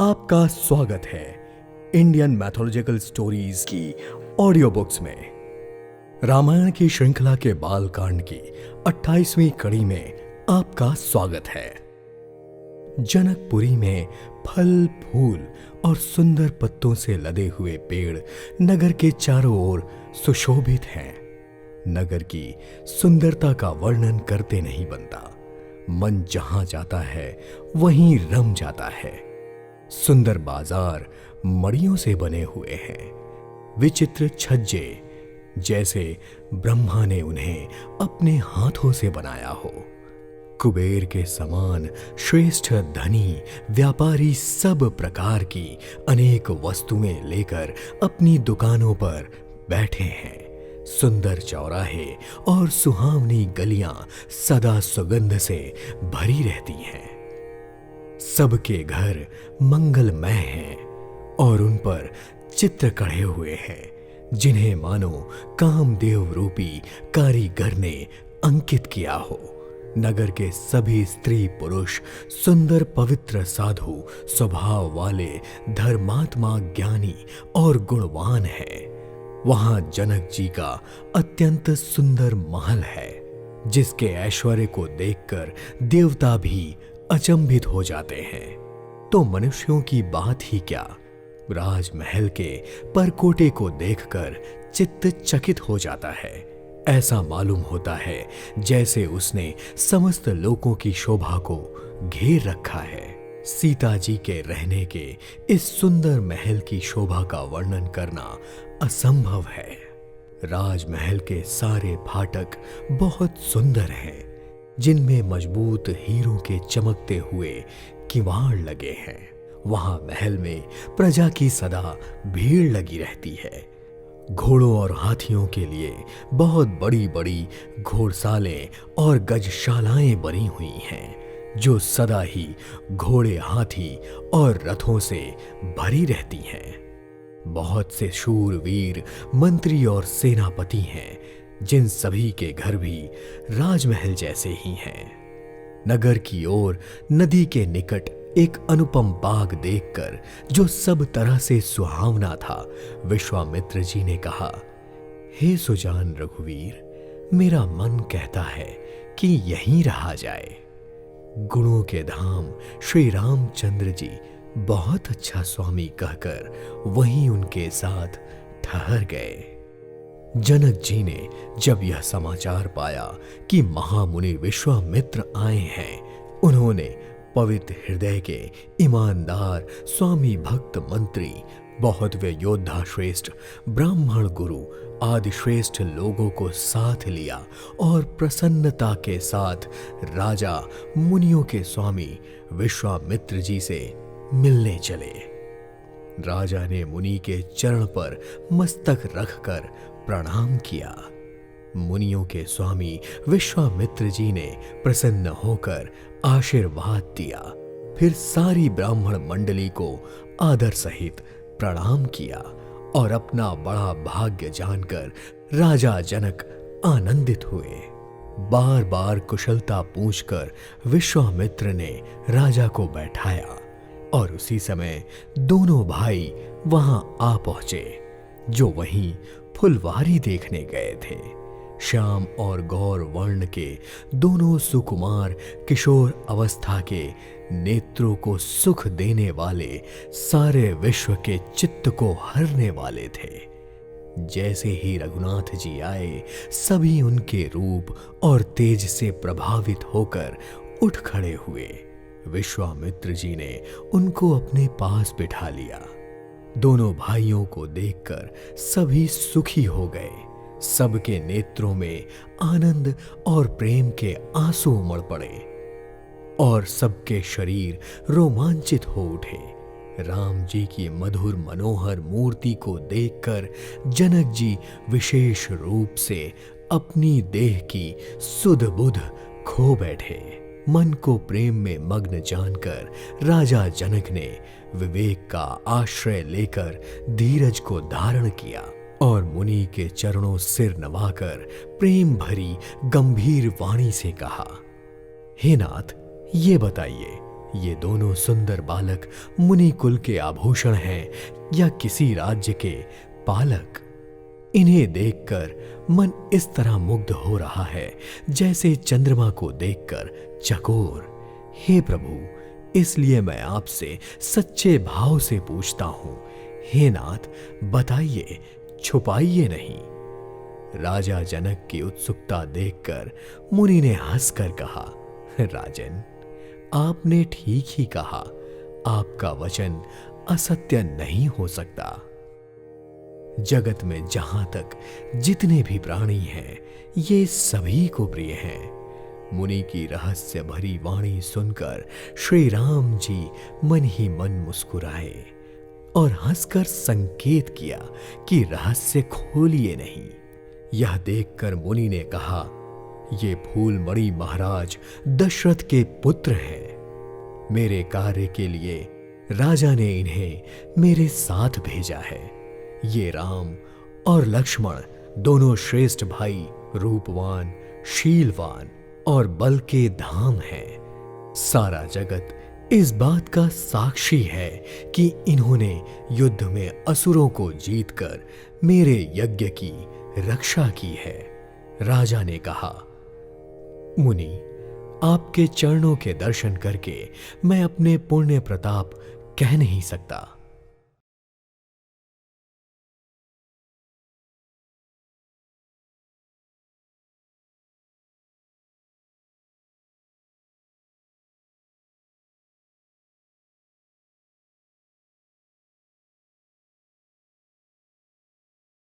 आपका स्वागत है इंडियन मैथोलॉजिकल स्टोरीज की ऑडियो बुक्स में। रामायण की श्रृंखला के बालकांड की 28वीं कड़ी में आपका स्वागत है। जनकपुरी में फल फूल और सुंदर पत्तों से लदे हुए पेड़ नगर के चारों ओर सुशोभित हैं। नगर की सुंदरता का वर्णन करते नहीं बनता। मन जहां जाता है वहीं रम जाता है। सुंदर बाजार मड़ियों से बने हुए हैं। विचित्र छज्जे जैसे ब्रह्मा ने उन्हें अपने हाथों से बनाया हो। कुबेर के समान श्रेष्ठ धनी व्यापारी सब प्रकार की अनेक वस्तुएं लेकर अपनी दुकानों पर बैठे हैं। सुंदर चौराहे और सुहावनी गलियां सदा सुगंध से भरी रहती हैं। सबके घर मंगलमय हैं और उन पर चित्र कढ़े हुए हैं जिन्हें मानो कामदेव रूपी कारीगर ने अंकित किया हो। नगर के सभी स्त्री पुरुष सुंदर पवित्र साधु स्वभाव वाले धर्मात्मा ज्ञानी और गुणवान हैं। वहां जनक जी का अत्यंत सुंदर महल है जिसके ऐश्वर्य को देखकर देवता भी अचंभित हो जाते हैं। तो मनुष्यों की बात ही क्या, राजमहल के परकोटे को देखकर चित्त चकित हो जाता है। ऐसा मालूम होता है जैसे उसने समस्त लोकों की शोभा को घेर रखा है। सीता जी के रहने के इस सुंदर महल की शोभा का वर्णन करना असंभव है। राजमहल के सारे फाटक बहुत सुंदर हैं, जिनमें मजबूत हीरों के चमकते हुए किवाड़ लगे हैं। वहां महल में प्रजा की सदा भीड़ लगी रहती है। घोड़ों और हाथियों के लिए बहुत बड़ी बड़ी घोड़सालें और गजशालाएं बनी हुई हैं, जो सदा ही घोड़े, हाथी और रथों से भरी रहती हैं। बहुत से शूरवीर मंत्री और सेनापति हैं, जिन सभी के घर भी राजमहल जैसे ही हैं। नगर की ओर नदी के निकट एक अनुपम बाग देखकर जो सब तरह से सुहावना था, विश्वामित्र जी ने कहा, हे सुजान रघुवीर, मेरा मन कहता है कि यहीं रहा जाए। गुणों के धाम श्री रामचंद्र जी बहुत अच्छा स्वामी कहकर वहीं उनके साथ ठहर गए। जनक जी ने जब यह समाचार पाया कि महामुनि विश्वामित्र आए हैं, उन्होंने पवित्र हृदय के ईमानदार स्वामी भक्त मंत्री, बहुत वे योद्धा श्रेष्ठ ब्राह्मण गुरु आदि श्रेष्ठ लोगों को साथ लिया और प्रसन्नता के साथ राजा मुनियों के स्वामी विश्वामित्र जी से मिलने चले। राजा ने मुनि के चरण पर मस्तक रखकर प्रणाम किया। मुनियों के स्वामी विश्वामित्र जी ने प्रसन्न होकर आशीर्वाद दिया। फिर सारी ब्राह्मण मंडली को आदर सहित प्रणाम किया और अपना बड़ा भाग्य जानकर राजा जनक आनंदित हुए। बार बार कुशलता पूछकर विश्वामित्र ने राजा को बैठाया और उसी समय दोनों भाई वहां आ पहुंचे, जो वहीं फुलवारी देखने गए थे। श्याम और गौर वर्ण के दोनों सुकुमार किशोर अवस्था के नेत्रों को सुख देने वाले, सारे विश्व के चित्त को हरने वाले थे। जैसे ही रघुनाथ जी आए, सभी उनके रूप और तेज से प्रभावित होकर उठ खड़े हुए। विश्वामित्र जी ने उनको अपने पास बिठा लिया। दोनों भाइयों को देखकर सभी सुखी हो गए। सबके नेत्रों में आनंद और प्रेम के आंसू उमड़ पड़े और सबके शरीर रोमांचित हो उठे। राम जी की मधुर मनोहर मूर्ति को देखकर जनक जी विशेष रूप से अपनी देह की सुध बुध खो बैठे। मन को प्रेम में मग्न जानकर राजा जनक ने विवेक का आश्रय लेकर धीरज को धारण किया और मुनि के चरणों सिर नवाकर प्रेम भरी गंभीर वाणी से कहा, हे नाथ, ये बताइए ये दोनों सुंदर बालक मुनि कुल के आभूषण हैं या किसी राज्य के पालक। इन्हें देखकर मन इस तरह मुग्ध हो रहा है जैसे चंद्रमा को देखकर चकोर। हे प्रभु, इसलिए मैं आपसे सच्चे भाव से पूछता हूं, हे नाथ बताइए, छुपाइए नहीं। राजा जनक की उत्सुकता देखकर मुनि ने हंसकर कहा, राजन, आपने ठीक ही कहा, आपका वचन असत्य नहीं हो सकता। जगत में जहां तक जितने भी प्राणी हैं, ये सभी को प्रिय हैं। मुनि की रहस्य भरी वाणी सुनकर श्री राम जी मन ही मन मुस्कुराए और हंसकर संकेत किया कि रहस्य खोलिए नहीं। यह देखकर मुनि ने कहा, ये फूलमणि महाराज दशरथ के पुत्र हैं। मेरे कार्य के लिए राजा ने इन्हें मेरे साथ भेजा है। ये राम और लक्ष्मण दोनों श्रेष्ठ भाई, रूपवान, शीलवान और बल के धाम हैं। सारा जगत इस बात का साक्षी है कि इन्होंने युद्ध में असुरों को जीतकर मेरे यज्ञ की रक्षा की है। राजा ने कहा, मुनि, आपके चरणों के दर्शन करके मैं अपने पुण्य प्रताप कह नहीं सकता।